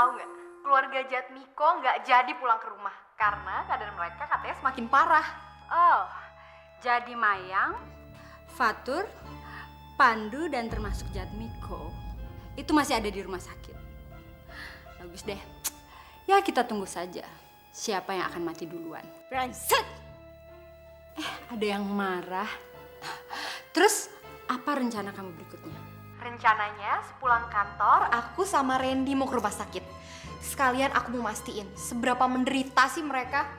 Tahu nggak? Keluarga Jatmiko nggak jadi pulang ke rumah karena keadaan mereka katanya semakin parah. Oh, jadi Mayang, Fatur, Pandu dan termasuk Jatmiko itu masih ada di rumah sakit. Bagus deh. Ya kita tunggu saja siapa yang akan mati duluan. Brengsek! Ada yang marah. Terus apa rencana kamu berikutnya? Rencananya sepulang kantor aku sama Randy mau ke rumah sakit. Sekalian aku mau mastiin seberapa menderita sih mereka.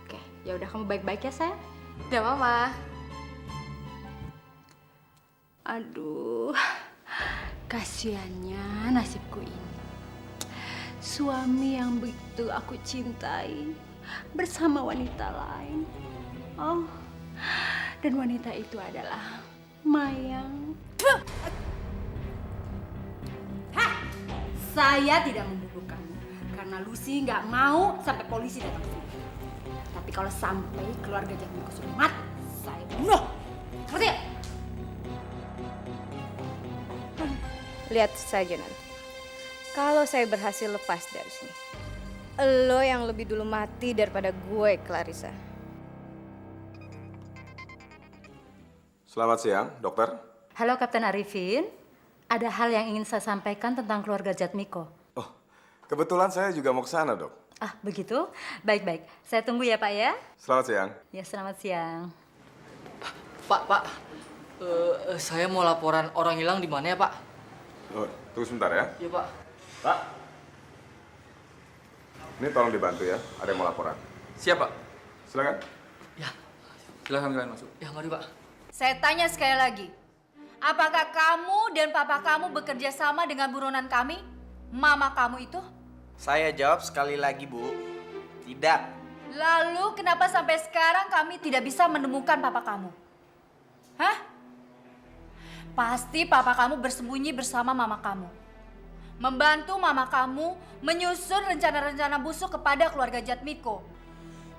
Oke, ya udah kamu baik-baik ya sayang. Udah mama. Aduh, kasihannya nasibku ini. Suami yang begitu aku cintai bersama wanita lain. Oh, dan wanita itu adalah Mayang. Hah? Saya tidak membunuh kamu karena Lucy nggak mau sampai polisi datang ke sini. Tapi kalau sampai keluarga Jatmiko sudah mati, saya bunuh. Ngerti ya? Lihat saja nanti. Kalau saya berhasil lepas dari sini, lo yang lebih dulu mati daripada gue, Clarissa. Selamat siang, dokter. Halo Kapten Arifin, ada hal yang ingin saya sampaikan tentang keluarga Jatmiko. Oh, kebetulan saya juga mau ke sana, dok. Ah, begitu? Baik-baik. Saya tunggu ya, Pak ya. Selamat siang. Ya, selamat siang. Pak, saya mau laporan orang hilang di mana ya, Pak? Oh, tunggu sebentar ya. Iya, Pak. Pak. Ini tolong dibantu ya, ada yang mau laporan. Siap, Pak. Silakan. Ya, Silahkan kalian masuk. ya mari, Pak. Saya tanya sekali lagi, apakah kamu dan papa kamu bekerja sama dengan buronan kami, mama kamu itu? Saya jawab sekali lagi, Bu. Tidak. Lalu kenapa sampai sekarang kami tidak bisa menemukan papa kamu? Hah? Pasti papa kamu bersembunyi bersama mama kamu. Membantu mama kamu menyusun rencana-rencana busuk kepada keluarga Jatmiko.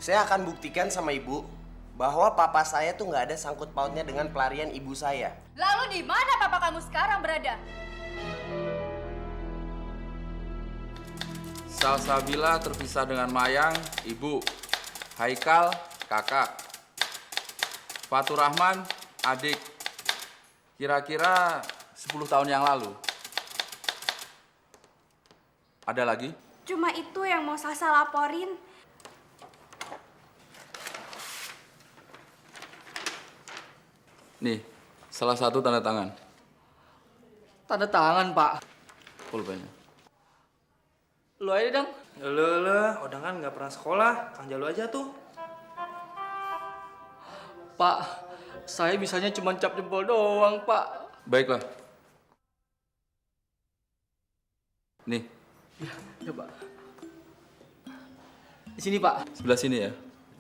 Saya akan buktikan sama Ibu bahwa papa saya tuh nggak ada sangkut pautnya dengan pelarian ibu saya. Lalu di mana papa kamu sekarang berada? Salsabila terpisah dengan Mayang, ibu. Haikal, kakak. Fatur Rahman, adik. Kira-kira 10 tahun yang lalu. Ada lagi? Cuma itu yang mau Salsa laporin. Nih, salah satu tanda tangan. Tanda tangan, Pak. Pulpennya. Lu aja, Dang. Lo, udah kan nggak pernah sekolah, Kang Jalu aja tuh. Pak, saya bisanya cuma cap jempol doang, Pak. Baiklah. Nih, Ya, Pak. Di sini, Pak. sebelah sini ya.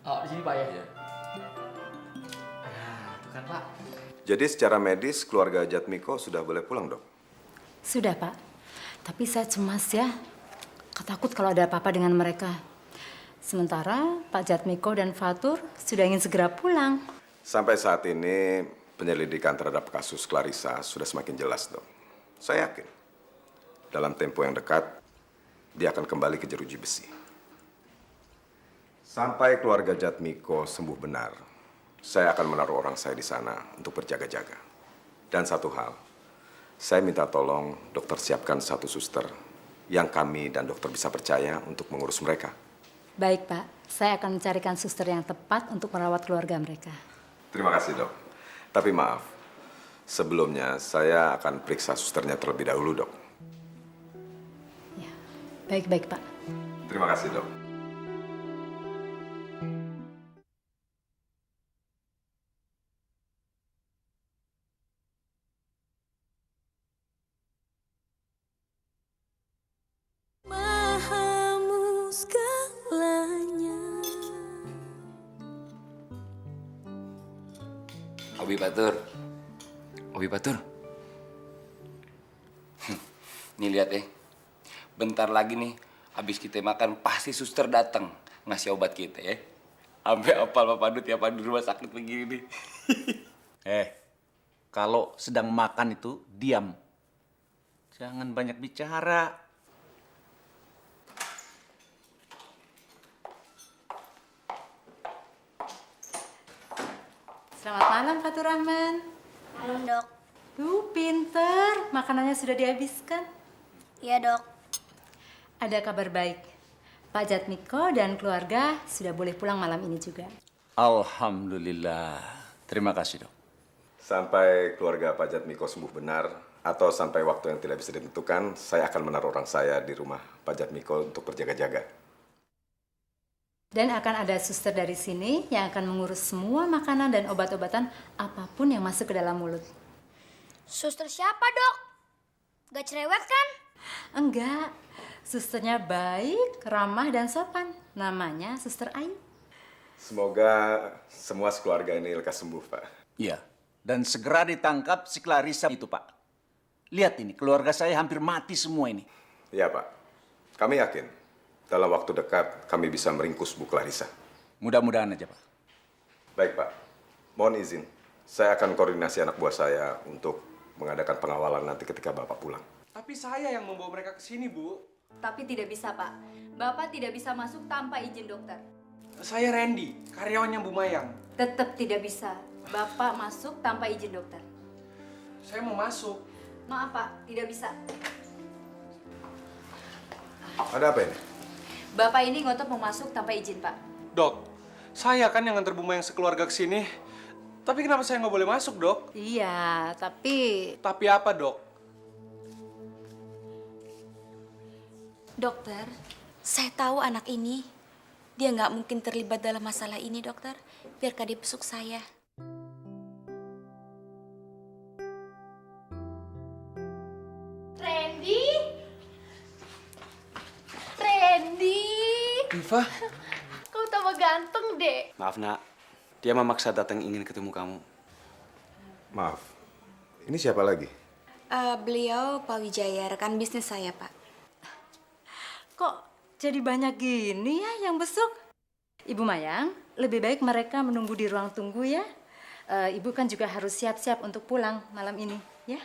Oh, di sini, Pak ya. Iya. Tuh kan, Pak. Jadi secara medis keluarga Jatmiko sudah boleh pulang, dok? Sudah, Pak. Tapi saya cemas ya. Ketakut kalau ada apa-apa dengan mereka. Sementara Pak Jatmiko dan Fatur sudah ingin segera pulang. Sampai saat ini penyelidikan terhadap kasus Clarissa sudah semakin jelas, dok. Saya yakin dalam tempo yang dekat dia akan kembali ke jeruji besi. Sampai keluarga Jatmiko sembuh benar, saya akan menaruh orang saya di sana untuk berjaga-jaga. Dan satu hal, saya minta tolong dokter siapkan satu suster yang kami dan dokter bisa percaya untuk mengurus mereka. Baik, Pak. Saya akan mencarikan suster yang tepat untuk merawat keluarga mereka. Terima kasih, dok. Tapi maaf, sebelumnya saya akan periksa susternya terlebih dahulu, dok. Ya, baik-baik, Pak. Terima kasih, dok. Mahamu segalanya. Obi Batur. Obi Batur. Nih lihat ya. Bentar lagi nih, habis kita makan pasti suster datang ngasih obat kita ya. Sampai apal Pak Pandu tiap hari di rumah sakit begini. Kalau sedang makan itu diam. Jangan banyak bicara. Selamat malam, Fatur Rahman. Malam, Dok. Pinter. Makanannya sudah dihabiskan. Iya, Dok. Ada kabar baik. Pak Jatmiko dan keluarga sudah boleh pulang malam ini juga. Alhamdulillah. Terima kasih, Dok. Sampai keluarga Pak Jatmiko sembuh benar, atau sampai waktu yang tidak bisa ditentukan, saya akan menaruh orang saya di rumah Pak Jatmiko untuk berjaga-jaga. Dan akan ada suster dari sini yang akan mengurus semua makanan dan obat-obatan apapun yang masuk ke dalam mulut. Suster siapa, Dok? Gak cerewet kan? Enggak, susternya baik, ramah, dan sopan. Namanya Suster Ayu. Semoga semua sekeluarga ini lekas sembuh, Pak. Iya. Dan segera ditangkap si Clarissa itu, Pak. Lihat ini, keluarga saya hampir mati semua ini. Iya, Pak. Kami yakin dalam waktu dekat kami bisa meringkus Bu Clarissa. Mudah-mudahan aja, Pak. Baik, Pak. Mohon izin. Saya akan koordinasi anak buah saya untuk mengadakan pengawalan nanti ketika Bapak pulang. Tapi saya yang membawa mereka ke sini, Bu. Tapi tidak bisa, Pak. Bapak tidak bisa masuk tanpa izin dokter. Saya Randy, karyawannya Bu Mayang. Tetap tidak bisa. Bapak masuk tanpa izin dokter. Saya mau masuk. Maaf, Pak. Tidak bisa. Ada apa ini? Bapak ini ngotot mau masuk tanpa izin, Pak. Dok, saya kan yang nganter Bu Mayang sekeluarga ke sini. Tapi kenapa saya nggak boleh masuk, Dok? Iya, tapi... Tapi apa, Dok? Dokter, saya tahu anak ini. Dia nggak mungkin terlibat dalam masalah ini, dokter. Biarkan dia besuk saya. Randy? Randy? Diva? Kau tambah ganteng deh. Maaf, Nak. Dia memaksa datang ingin ketemu kamu. Maaf, ini siapa lagi? Beliau Pak Wijaya, rekan bisnis saya, Pak. Kok jadi banyak gini ya yang besuk? Ibu Mayang, lebih baik mereka menunggu di ruang tunggu ya. Ibu kan juga harus siap-siap untuk pulang malam ini, ya.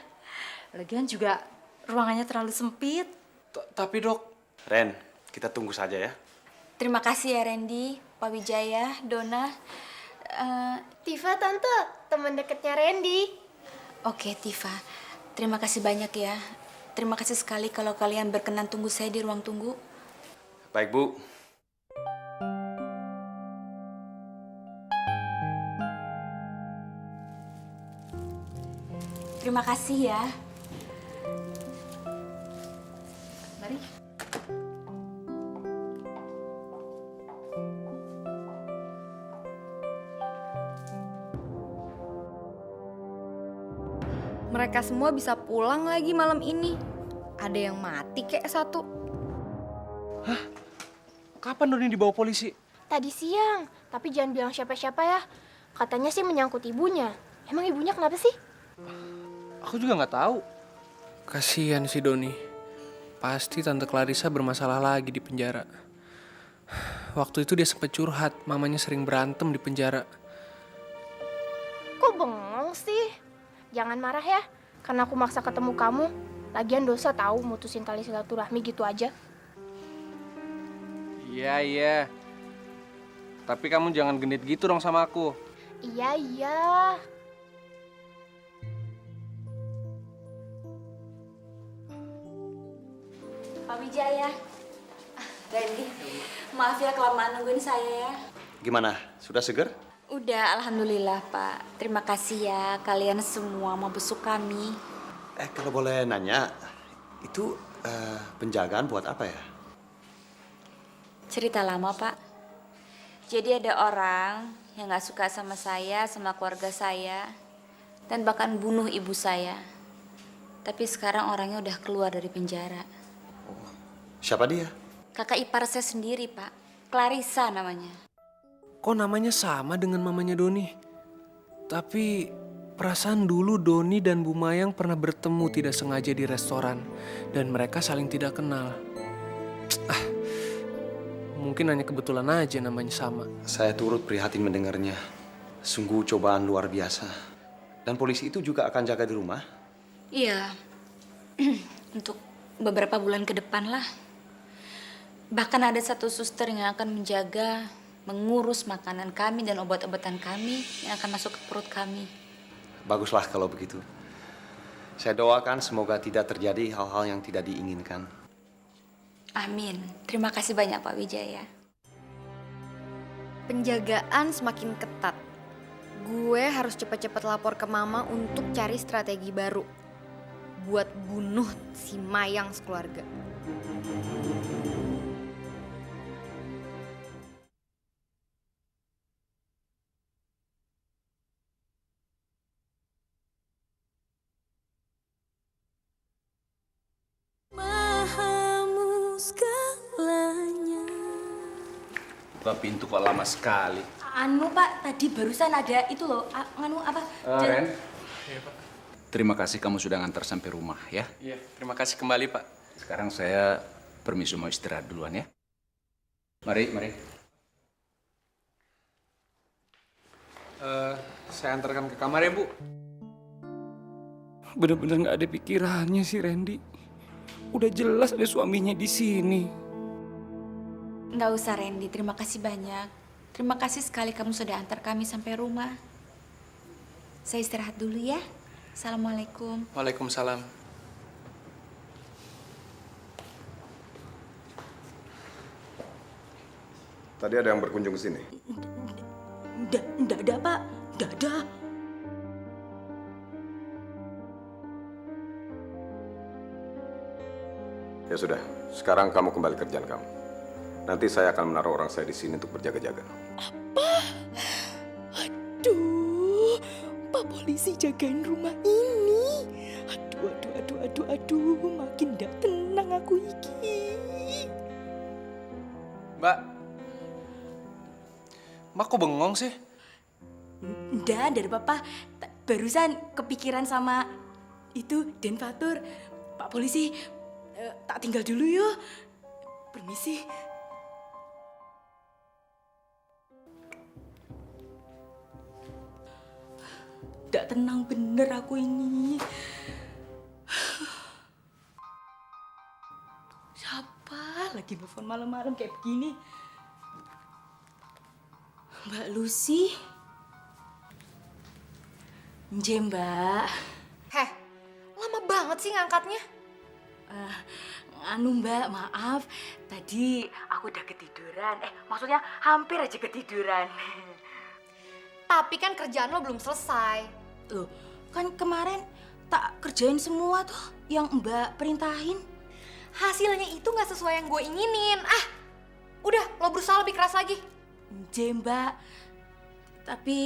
Lagian juga ruangannya terlalu sempit. Tapi, Dok. Ren, kita tunggu saja ya. Terima kasih ya, Randy, Pak Wijaya, Donna. Tifa, Tante, teman dekatnya Randy. Oke, Tifa. Terima kasih banyak ya. Terima kasih sekali kalau kalian berkenan tunggu saya di ruang tunggu. Baik, Bu. Terima kasih ya. Mari. Mereka semua bisa pulang lagi malam ini. Ada yang mati kayak satu. Kapan Doni dibawa polisi? Tadi siang, tapi jangan bilang siapa-siapa ya. Katanya sih menyangkut ibunya. Emang ibunya kenapa sih? Aku juga nggak tahu. Kasihan si Doni. Pasti Tante Clarissa bermasalah lagi di penjara. Waktu itu dia sempat curhat, mamanya sering berantem di penjara. Kok bengong sih? Jangan marah ya, karena aku maksa ketemu kamu. Lagian dosa tahu mutusin tali silaturahmi gitu aja. Iya. Tapi kamu jangan genit gitu dong sama aku. Iya. Pak Wijaya. Randy, maaf ya kelamaan nungguin saya ya. Gimana? Sudah seger? Udah, alhamdulillah Pak. Terima kasih ya kalian semua mau besuk kami. Kalau boleh nanya, itu penjagaan buat apa ya? Cerita lama Pak. Jadi ada orang yang gak suka sama saya, sama keluarga saya. Dan bahkan bunuh ibu saya. Tapi sekarang orangnya udah keluar dari penjara. Siapa dia? Kakak ipar saya sendiri Pak. Clarissa namanya. Kok namanya sama dengan mamanya Doni? Tapi perasaan dulu Doni dan Bu Mayang pernah bertemu tidak sengaja di restoran. Dan mereka saling tidak kenal. Mungkin hanya kebetulan aja namanya sama. Saya turut prihatin mendengarnya. Sungguh cobaan luar biasa. Dan polisi itu juga akan jaga di rumah? Iya. Untuk beberapa bulan ke depan lah. Bahkan ada satu suster yang akan menjaga mengurus makanan kami dan obat-obatan kami yang akan masuk ke perut kami. Baguslah kalau begitu. Saya doakan semoga tidak terjadi hal-hal yang tidak diinginkan. Amin. Terima kasih banyak Pak Wijaya. Penjagaan semakin ketat. Gue harus cepet-cepet lapor ke mama untuk cari strategi baru buat bunuh si Mayang sekeluarga. Buka pintu kok lama sekali. Anu Pak, tadi barusan ada itu loh, anu apa? Ren. Terima kasih kamu sudah ngantar sampai rumah ya. Iya, terima kasih kembali, Pak. Sekarang saya permisi mau istirahat duluan ya. Mari, mari. Saya antarkan ke kamar ya, Bu. Bener-bener nggak ada pikirannya sih Randy. Udah jelas ada suaminya di sini. Nggak usah Randy, terima kasih banyak. Terima kasih sekali kamu sudah antar kami sampai rumah. Saya istirahat dulu ya. Assalamualaikum. Waalaikumsalam. Tadi ada yang berkunjung ke sini. Nggak ada Pak, nggak ada. Ya sudah, sekarang kamu kembali kerjaan kamu. Nanti saya akan menaruh orang saya di sini untuk berjaga-jaga. Aduh, Pak Polisi jagain rumah ini. Aduh, makin gak tenang aku iki. Mbak. Mbak kok bengong sih? Nggak, dari Papa. Barusan kepikiran sama itu Den Fatur. Pak Polisi, tak tinggal dulu yuk. Permisi. Nggak tenang bener aku ini. Siapa lagi nelfon malam-malam kayak begini? Mbak Lucy? Nje, Mbak. Heh, lama banget sih ngangkatnya. Anu Mbak, maaf. Tadi aku udah ketiduran. Maksudnya hampir aja ketiduran. Tapi kan kerjaan lo belum selesai. Loh, kan kemarin tak kerjain semua tuh yang Mbak perintahin. Hasilnya itu nggak sesuai yang gue inginin. Udah, lo berusaha lebih keras lagi. Nje, Mbak. Tapi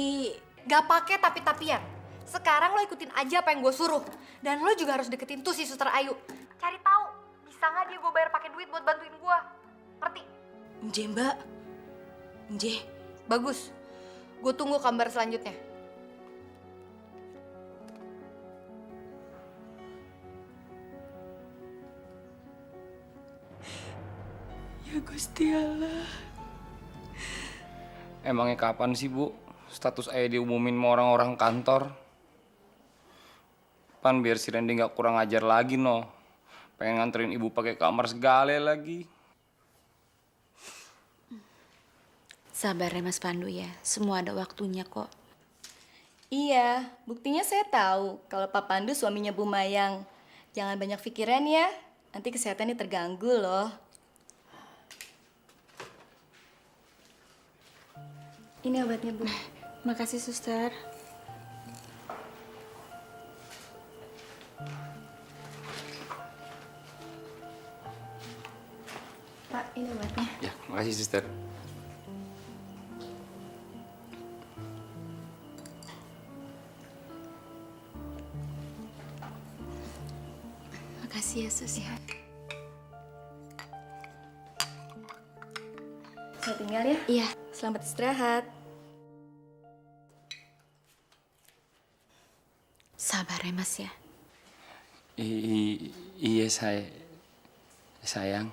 gak pakai tapi-tapian. Sekarang lo ikutin aja apa yang gue suruh. Dan lo juga harus deketin tuh si Suster Ayu. Cari tahu bisa nggak dia gue bayar pakai duit buat bantuin gue. Ngerti? Nje, Mbak. Nje. Bagus. Gue tunggu kabar selanjutnya. Ya Gusti Allah. Emangnya kapan sih, Bu? Status Ayah diumumin sama orang-orang kantor. Pan biar si Randy nggak kurang ajar lagi, no. Pengen nganterin ibu pakai kamar segala lagi. Sabar ya Mas Pandu ya, semua ada waktunya kok. Iya, buktinya saya tahu kalau Pak Pandu suaminya Bu Mayang. Jangan banyak pikiran ya, nanti kesehatannya terganggu loh. Ini obatnya, Bu. Makasih, Suster. Pak, ini obatnya. Ya, makasih, Sister. Makasih ya, Sus ya. Saya tinggal ya? Iya. Selamat istirahat. Sabar ya, Mas ya. Iya, sayang.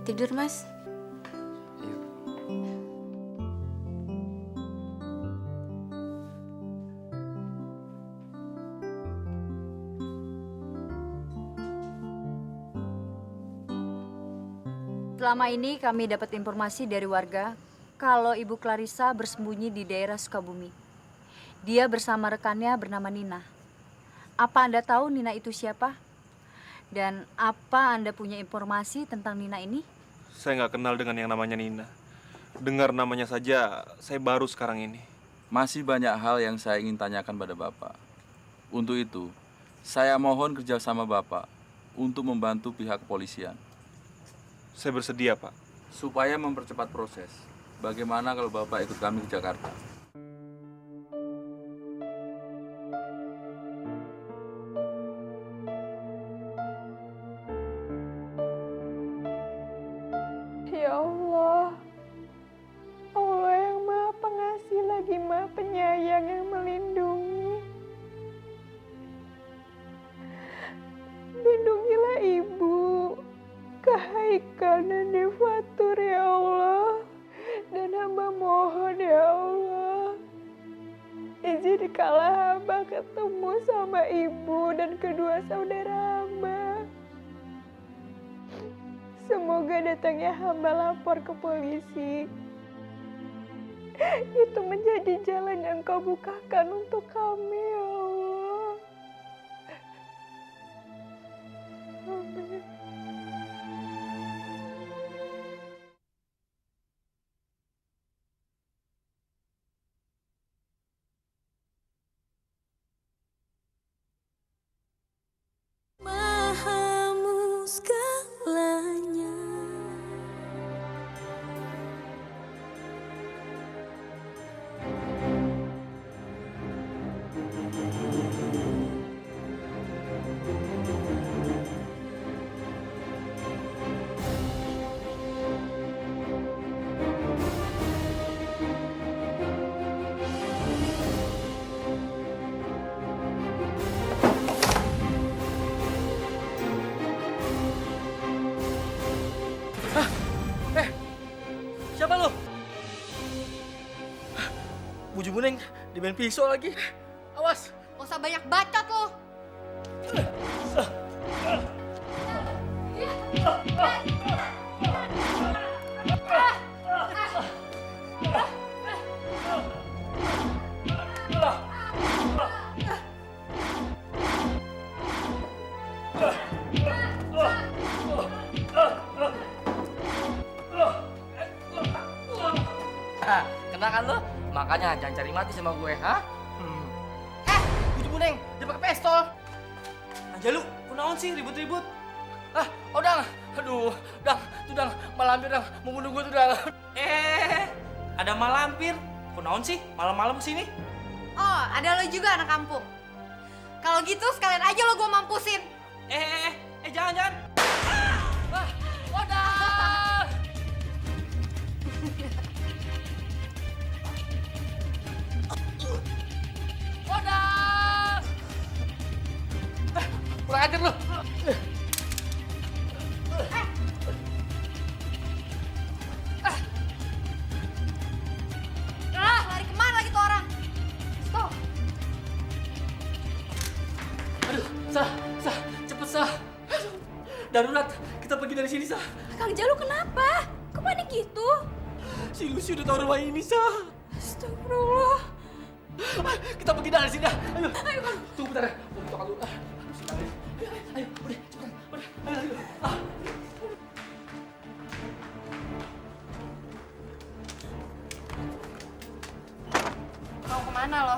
Tidur, Mas. Selama ini kami dapat informasi dari warga kalau Ibu Clarissa bersembunyi di daerah Sukabumi. Dia bersama rekannya bernama Nina. Apa Anda tahu Nina itu siapa? Dan apa Anda punya informasi tentang Nina ini? Saya nggak kenal dengan yang namanya Nina. Dengar namanya saja, saya baru sekarang ini. Masih banyak hal yang saya ingin tanyakan pada Bapak. Untuk itu, saya mohon kerjasama Bapak untuk membantu pihak kepolisian. Saya bersedia, Pak. Supaya mempercepat proses. Bagaimana kalau Bapak ikut kami ke Jakarta? Ya Allah, Allah yang Maha Pengasih lagi Maha Penyayang yang melindungi. Lindungilah Ibu, Kak Haikal dan Devatur ya Allah. Dan hamba mohon ya Allah, izinkanlah hamba ketemu sama Ibu dan kedua saudara hamba. Semoga datangnya hamba lapor ke polisi itu menjadi jalan yang Kau bukakan untuk kami ya Allah. Amin. Mahamu segalanya. Siapa lo? Buju Buneng dimain pisau lagi. Awas. Gak usah banyak bacot lo. Kena kan lo? Makanya jangan cari mati sama gue, ha? Buju Buneng, dia pakai pistol. Aja lu, kunaon sih ribut-ribut? Ah, Dang. Aduh, Dang, tuh Dang, malampir Dang, mau bunuh gue tuh Dang. Ada malampir. Kunaon sih malam-malam kesini? Oh, ada lo juga anak kampung. Kalau gitu sekalian aja lo gue mampusin. Jangan. Dang! Dang! Kurang ajar lo. Lari kemana lagi tuh orang? Stop. Aduh, Sah, cepet Sah. Darurat, kita pergi dari sini Sah. Kang Jalu kenapa? Kok panik gitu? Si Lucy udah tahu rumah ini Sah. Astagfirullah. Kita pergi dari sini. Ayo. Tunggu bentar ya. Mau buka dulu. Ayo, udah, cepetan. Ayo. Mau kemana lo?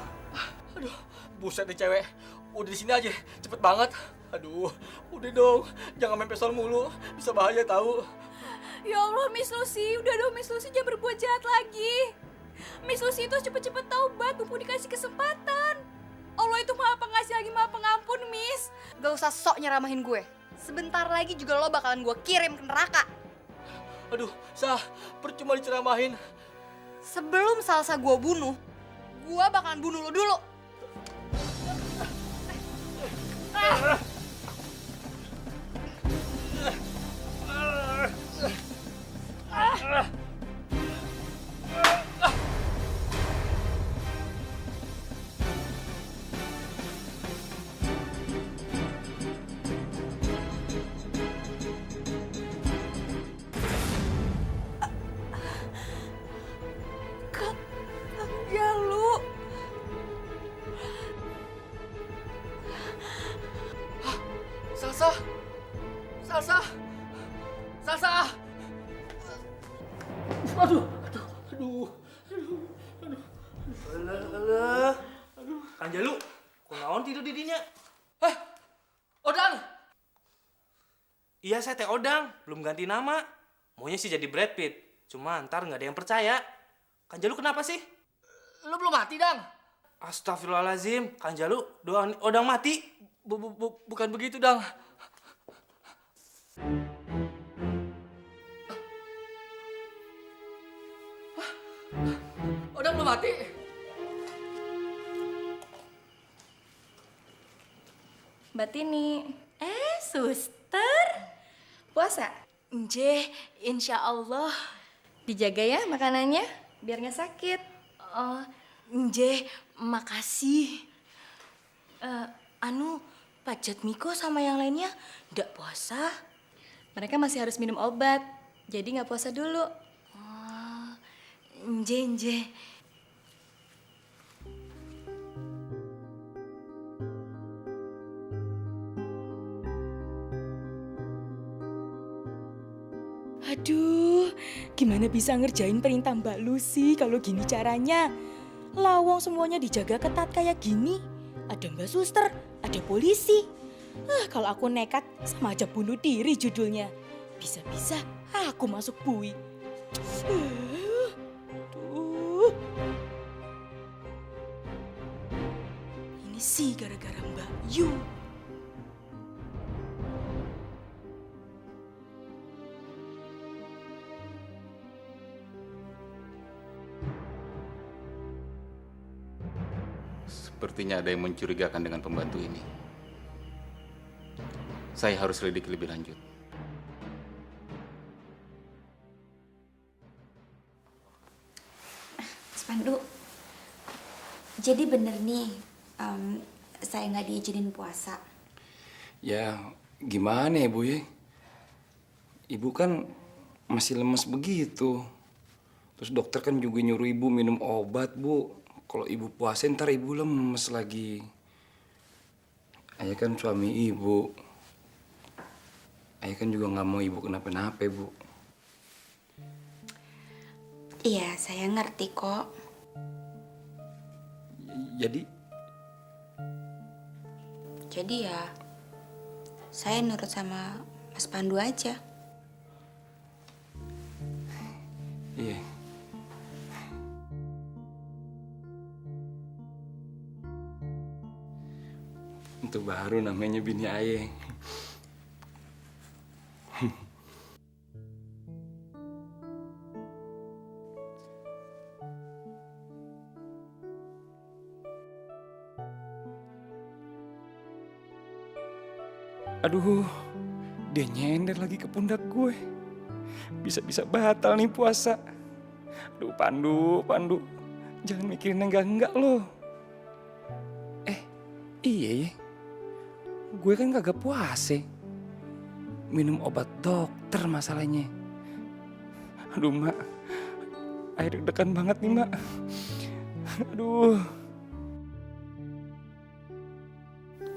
Aduh, buset nih cewek. Udah di sini aja, cepet banget. Aduh, udah dong. Jangan main pistol mulu, bisa bahaya tahu. Ya Allah, Miss Lucy, udah dong Miss Lucy jangan berbuat jahat lagi. Miss Lucy itu cepet-cepet taubat, mumpung dikasih kesempatan. Allah itu Maha Pengasih lagi Maha Pengampun, Miss. Gak usah sok nyeramahin gue. Sebentar lagi juga lo bakalan gue kirim ke neraka. Aduh, Sah, percuma diceramahin. Sebelum Salsa gue bunuh, gue bakalan bunuh lo dulu. Aduh. Alah. Kang Jalu, kunaon tidur di dinya? Odang. Iya, saya teh Odang, belum ganti nama. Maunya sih jadi Brad Pitt, cuma ntar nggak ada yang percaya. Kang Jalu kenapa sih? Lu belum mati, Dang. Astagfirullahaladzim, Kang Jalu, doang Odang mati. Bukan begitu, Dang. Odang belum mati. Mbak Tini. Suster. Puasa? Nje, insya Allah. Dijaga ya makanannya, biar nggak sakit. Oh, nje, makasih. Pak Jatmiko sama yang lainnya nggak puasa? Mereka masih harus minum obat, jadi nggak puasa dulu. Oh, nje. Aduh, gimana bisa ngerjain perintah Mbak Lucy kalau gini caranya? Lawang semuanya dijaga ketat kayak gini. Ada Mbak Suster, ada polisi. Kalau aku nekat sama aja bunuh diri judulnya. Bisa-bisa aku masuk bui. Ini sih gara-gara Mbak Yu. Sepertinya ada yang mencurigakan dengan pembantu ini. Saya harus selidiki lebih lanjut. Mas Pandu, jadi bener nih, saya nggak diizinin puasa. Ya, gimana ya, Bu ya? Ibu kan masih lemes begitu. Terus dokter kan juga nyuruh ibu minum obat, Bu. Kalau ibu puasa ntar ibu lemes lagi. Ayah kan suami ibu. Ayah kan juga nggak mau ibu kenapa-napa, Bu. Iya, saya ngerti kok. Jadi ya, saya nurut sama Mas Pandu aja. iya. Itu baru namanya bini ayah. Aduh, dia nyender lagi ke pundak gue. Bisa-bisa batal nih puasa. Aduh, Pandu. Jangan mikirin enggak loh. Iya ya. Gue kan kagak puasa. Minum obat dokter masalahnya. Aduh, Mak. Air deg-degan banget nih, Mak. Aduh.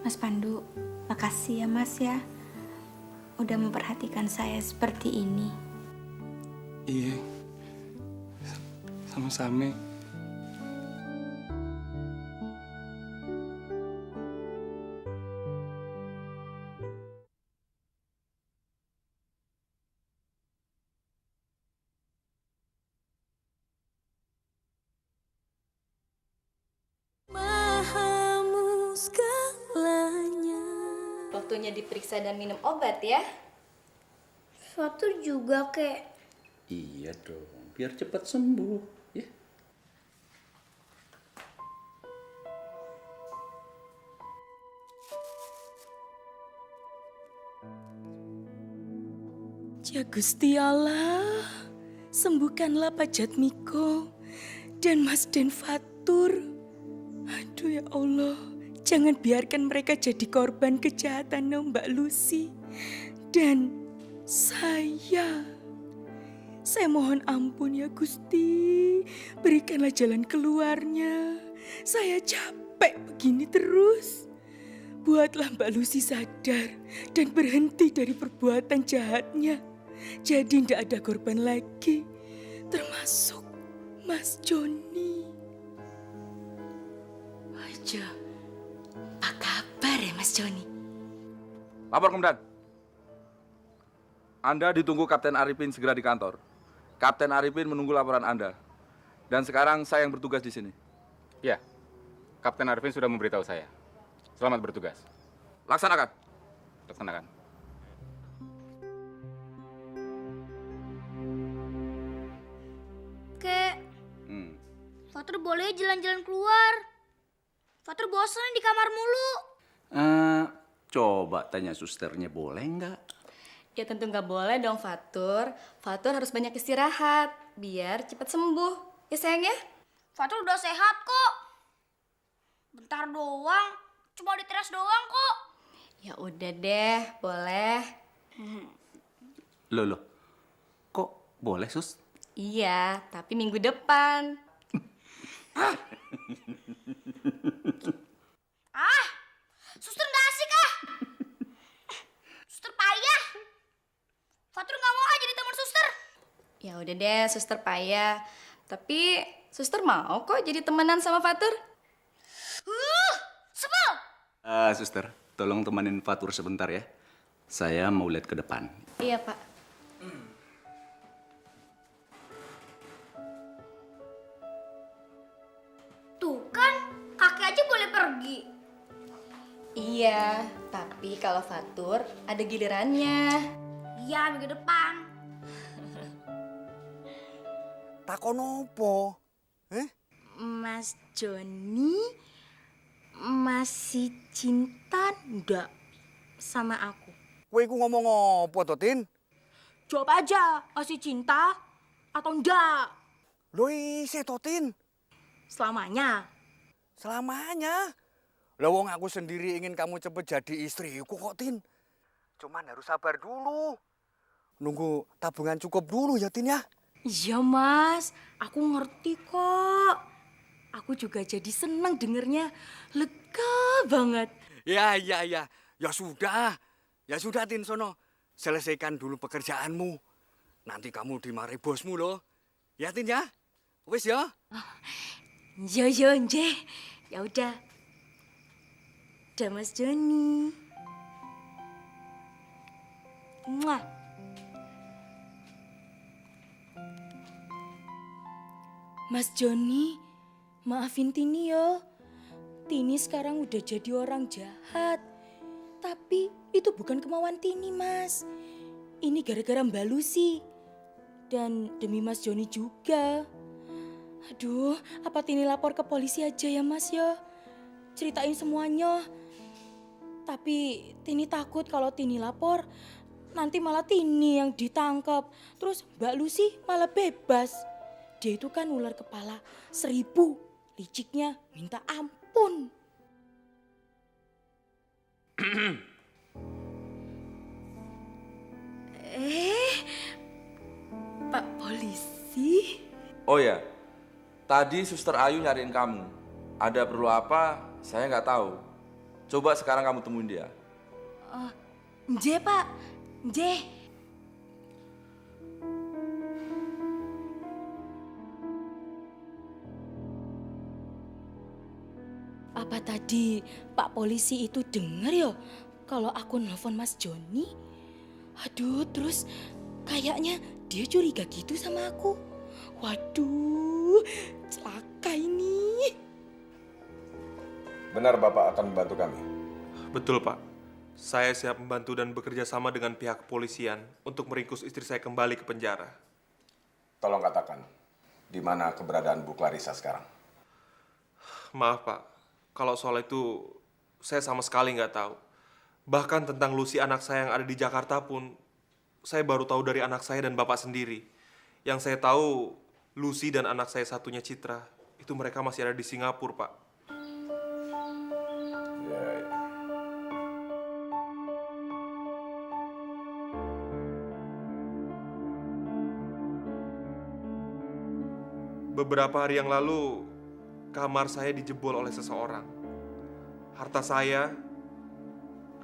Mas Pandu, makasih ya Mas ya. Udah memperhatikan saya seperti ini. Iya. Sama-sama. Mahamu segalanya. Waktunya diperiksa dan minum obat ya. Suatu juga kek. Iya dong, biar cepat sembuh. Ya. Ya Gusti Allah, sembuhkanlah Pak Jatmiko dan Mas Den Fatur. Aduh ya Allah, jangan biarkan mereka jadi korban kejahatan Mbak Lucy. Dan saya mohon ampun ya Gusti, berikanlah jalan keluarnya. Saya capek begini terus. Buatlah Mbak Lucy sadar dan berhenti dari perbuatan jahatnya. Jadi tidak ada korban lagi, termasuk Mas Joni. Waduh, apa kabar ya Mas Joni? Lapor komandan. Anda ditunggu Kapten Arifin segera di kantor. Kapten Arifin menunggu laporan Anda. Dan sekarang saya yang bertugas di sini. Ya, Kapten Arifin sudah memberitahu saya. Selamat bertugas. Laksanakan. Laksanakan. Kek, Fatur boleh jalan-jalan keluar. Fatur bosan di kamar mulu. Coba tanya susternya boleh nggak? Ya tentu nggak boleh dong Fatur. Fatur harus banyak istirahat biar cepat sembuh. Ya sayang ya? Fatur udah sehat kok. Bentar doang, cuma di teras doang kok. Ya udah deh, boleh. Loh, kok boleh sus? Iya, tapi minggu depan. Suster nggak asik ah. Suster payah. Fatur nggak mau ah jadi teman suster. Ya udah deh, suster payah. Tapi suster mau kok jadi temenan sama Fatur. Sebel. Suster, tolong temanin Fatur sebentar ya. Saya mau lihat ke depan. Iya Pak. Tuh kan, kakek aja boleh pergi. Iya, tapi kalau Fatur ada gilirannya. Iya, minggu depan. Takon opo? Mas Joni masih cinta ndak sama aku? Kowe iku ngomong opo to, Tin? Jawab aja, masih cinta atau ndak? Lho isih to, Tin? Selamanya. Selamanya? Lah wong aku sendiri ingin kamu cepet jadi istriku kok, Tin. Cuman harus sabar dulu. Nunggu tabungan cukup dulu ya, Tin ya. Iya mas, aku ngerti kok. Aku juga jadi seneng dengernya. Lega banget. Ya. Ya sudah. Ya sudah, Tin, sono. Selesaikan dulu pekerjaanmu. Nanti kamu dimarahi bosmu loh. Ya, Tin ya? Wis ya? Yo, nje. Ya udah. Udah Mas Joni. Muah. Mas Joni, maafin Tini yo. Tini sekarang udah jadi orang jahat. Tapi itu bukan kemauan Tini, Mas. Ini gara-gara Mbak Lucy. Dan demi Mas Joni juga. Aduh, apa Tini lapor ke polisi aja ya, Mas ya? Ceritain semuanya. Tapi Tini takut kalau Tini lapor, nanti malah Tini yang ditangkap. Terus Mbak Lucy malah bebas. Dia itu kan ular kepala 1000. Liciknya minta ampun. Pak polisi? Oh ya, tadi Suster Ayu nyariin kamu. Ada perlu apa? Saya nggak tahu. Coba sekarang kamu temuin dia. Nje Pak, nje. Apa tadi Pak polisi itu denger ya kalau aku nelfon Mas Joni? Aduh, terus kayaknya dia curiga gitu sama aku. Waduh, celaka ini. Benar Bapak akan membantu kami? Betul, Pak. Saya siap membantu dan bekerja sama dengan pihak kepolisian untuk meringkus istri saya kembali ke penjara. Tolong katakan, di mana keberadaan Bu Clarissa sekarang? Maaf, Pak. Kalau soal itu, saya sama sekali nggak tahu. Bahkan tentang Lucy anak saya yang ada di Jakarta pun, saya baru tahu dari anak saya dan Bapak sendiri. Yang saya tahu, Lucy dan anak saya satunya Citra, itu mereka masih ada di Singapura, Pak. Ya. Beberapa hari yang lalu, kamar saya dijebol oleh seseorang. Harta saya,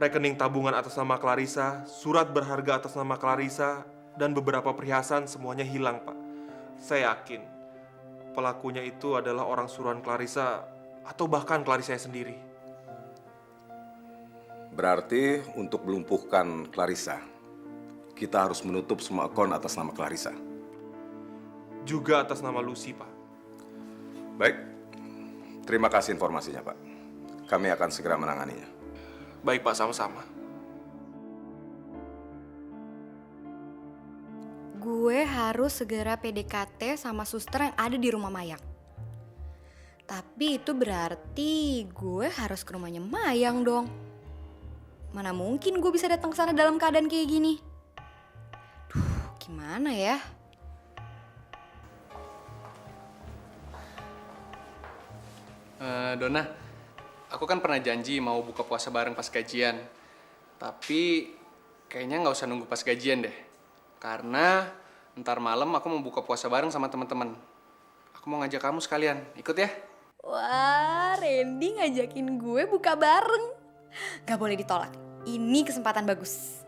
rekening tabungan atas nama Clarissa, surat berharga atas nama Clarissa, dan beberapa perhiasan semuanya hilang, Pak. Saya yakin pelakunya itu adalah orang suruhan Clarissa atau bahkan Clarissa sendiri. Berarti untuk melumpuhkan Clarissa, kita harus menutup semua akun atas nama Clarissa. Juga atas nama Lucy, Pak. Baik, terima kasih informasinya, Pak. Kami akan segera menanganinya. Baik, Pak, sama-sama. Gue harus segera PDKT sama suster yang ada di rumah Mayang. Tapi itu berarti gue harus ke rumahnya Mayang dong. Mana mungkin gue bisa datang ke sana dalam keadaan kayak gini? Duh, gimana ya? Donna, aku kan pernah janji mau buka puasa bareng pas gajian. Tapi kayaknya nggak usah nunggu pas gajian deh. Karena ntar malam aku mau buka puasa bareng sama teman-teman. Aku mau ngajak kamu sekalian, ikut ya? Wah, Randy ngajakin gue buka bareng. Gak boleh ditolak. Ini kesempatan bagus.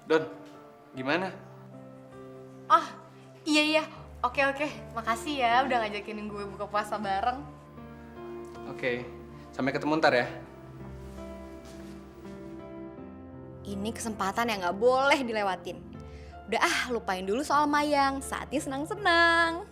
Don, gimana? Oh, iya. Oke. Makasih ya udah ngajakin gue buka puasa bareng. Oke, sampai ketemu ntar ya. Ini kesempatan yang gak boleh dilewatin. Udah lupain dulu soal Mayang. Saatnya senang-senang.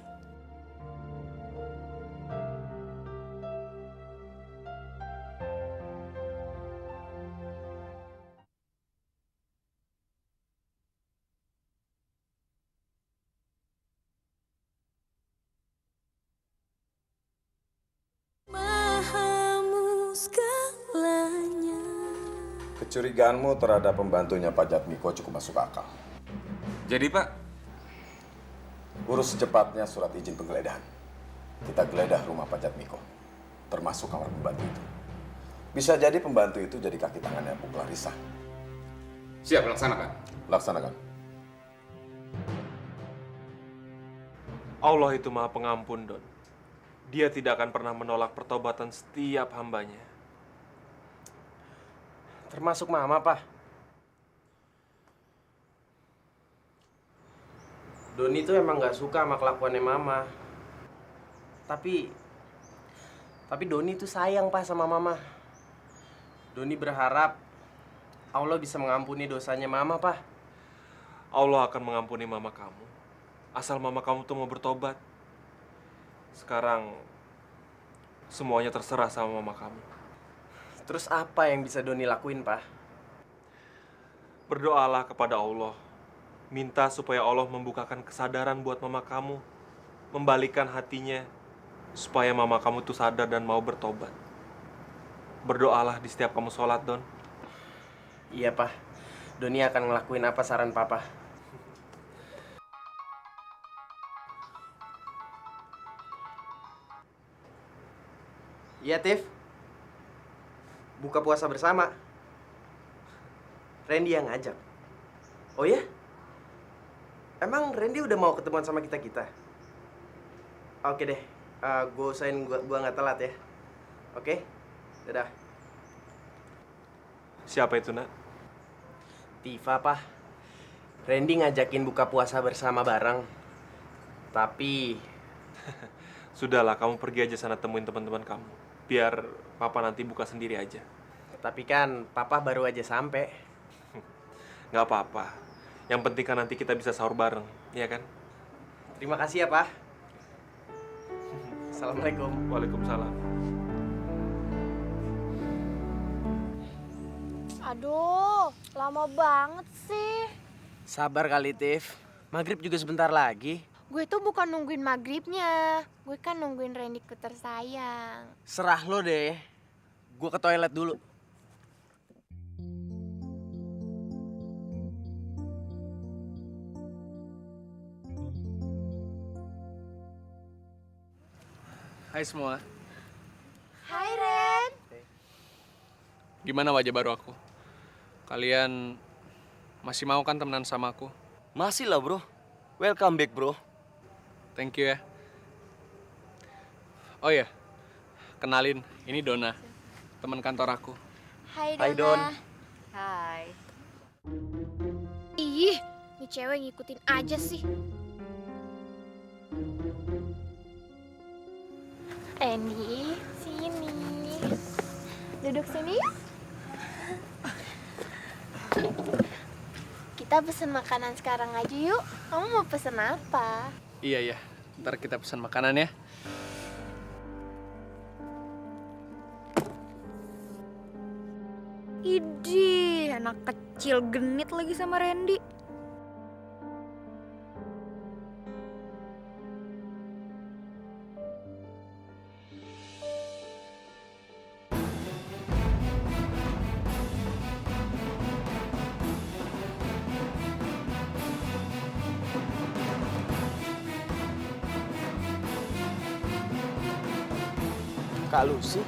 Mahamu segalanya. Kecurigaanmu terhadap pembantunya Pak Jatmiko cukup masuk akal. Jadi, Pak? Urus secepatnya surat izin penggeledahan. Kita geledah rumah Pak Jatmiko, termasuk kamar pembantu itu. Bisa jadi pembantu itu jadi kaki tangannya Bu Clarissa. Siap, laksanakan. Laksanakan. Allah itu Maha Pengampun, Don. Dia tidak akan pernah menolak pertobatan setiap hambanya. Termasuk Mama, Pak. Doni tuh emang gak suka sama kelakuannya Mama. Tapi Doni tuh sayang, Pak, sama Mama. Doni berharap Allah bisa mengampuni dosanya Mama, Pak. Allah akan mengampuni mama kamu. Asal mama kamu tuh mau bertobat. Sekarang semuanya terserah sama mama kamu. Terus apa yang bisa Doni lakuin, Pak? Berdoalah kepada Allah. Minta supaya Allah membukakan kesadaran buat mama kamu. Membalikkan hatinya. Supaya mama kamu tuh sadar dan mau bertobat. Berdoalah di setiap kamu sholat, Don. Iya, Pak. Doni akan ngelakuin apa saran Papa. Iya, Tiff. Buka puasa bersama. Randy yang ngajak. Oh ya? Emang Randy udah mau ketemuan sama kita-kita? Oke deh. Gue usahain gua nggak telat ya. Oke? Dadah. Siapa itu, Nak? Tifa, Pak. Randy ngajakin buka puasa bersama bareng. Tapi... Sudahlah, kamu pergi aja sana temuin teman-teman kamu. Biar Papa nanti buka sendiri aja. Tapi kan Papa baru aja sampai. Nggak apa-apa. Yang penting kan nanti kita bisa sahur bareng, iya kan? Terima kasih ya, Pak. Assalamualaikum. Waalaikumsalam. Aduh, lama banget sih. Sabar kali, Tiff. Maghrib juga sebentar lagi. Gue tuh bukan nungguin maghribnya. Gue kan nungguin Randyku tersayang. Serah lo deh. Gue ke toilet dulu. Hai semua. Hai, Ren. Gimana wajah baru aku? Kalian masih mau kan temenan sama aku? Masih lah, bro. Welcome back, bro. Thank you ya. Oh ya, kenalin, ini Donna, teman kantor aku. Hai, Dona. Hai, Don. Hai. Ih, ini cewek ngikutin aja sih. Randy, sini. Duduk sini yuk. Kita pesen makanan sekarang aja yuk. Kamu mau pesen apa? Iya, ntar kita pesan makanan ya. Idih, anak kecil genit lagi sama Randy. Kak Lucy?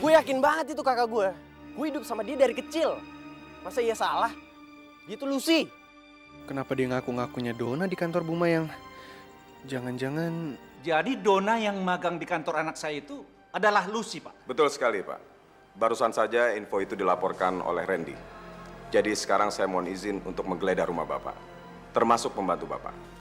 Gue yakin banget itu kakak gue. Gue hidup sama dia dari kecil. Masa iya salah? Dia tuh Lucy. Kenapa dia ngaku-ngakunya Dona di kantor Bu Mayang? Jangan-jangan... Jadi Dona yang magang di kantor anak saya itu adalah Lucy, Pak? Betul sekali, Pak. Barusan saja info itu dilaporkan oleh Randy. Jadi sekarang saya mohon izin untuk menggeledah rumah Bapak, termasuk pembantu Bapak.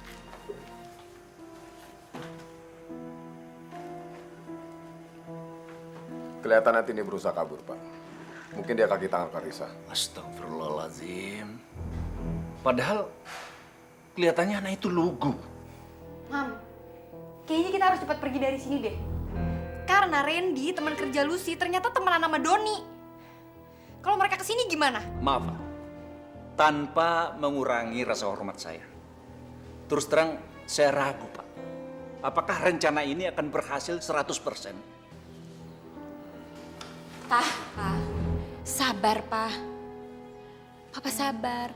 Kelihatan nanti ini berusaha kabur, Pak. Mungkin dia kaki tangan Clarissa. Astagfirullahaladzim. Padahal kelihatannya anak itu lugu. Mam, kayaknya kita harus cepat pergi dari sini deh. Karena Randy, teman kerja Lucy, ternyata temenan sama Doni. Kalau mereka kesini gimana? Maaf, Pak. Tanpa mengurangi rasa hormat saya. Terus terang, saya ragu, Pak. Apakah rencana ini akan berhasil 100%? Pak, sabar, Pak. Papa sabar.